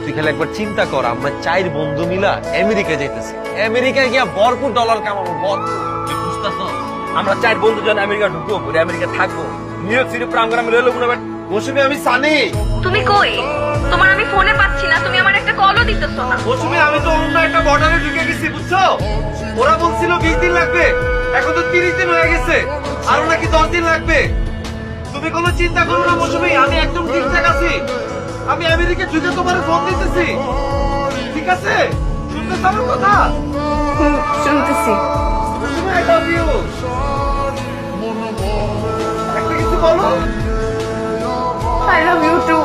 তুই খালি একবার চিন্তা কর, আমরা 4 বন্ধু মিলা আমেরিকা যাইতেছি। আমেরিকায় গিয়া ভরপুর ডলার কামাবো, ভরপুর। তুই বুঝতেছ? আমরা 4 বন্ধু জন আমেরিকা ঢুকবো, ঘুরে আমেরিকা থাকবো, নিউ ইয়র্ক সিটি প্রাঙ্গণে আমি লইলো মনে। মৌসুমী আমি জানি তুমি কই? তোমার আমি ফোনে পাচ্ছি না, তুমি আমার একটা কলও দিতেছো না। মৌসুমী আমি তো অন্য একটা বর্ডারে ঢুকে গেছি, বুঝছো? ওরা বলছিল 20 দিন লাগবে, এখন তো 30 দিন হয়ে গেছে, আরো নাকি 10 দিন লাগবে। তুমি কোনো চিন্তা করো না মৌসুমী, আমি একদম ঠিকঠাক আছি। আমি আমেরিকা ঢুকে তোমার ফোন দিতেছি, ঠিক আছে? শুনতেছ আমার কথা? শুনতেছি। Mousumi I love you. একটা কিছু বলো। I love you two.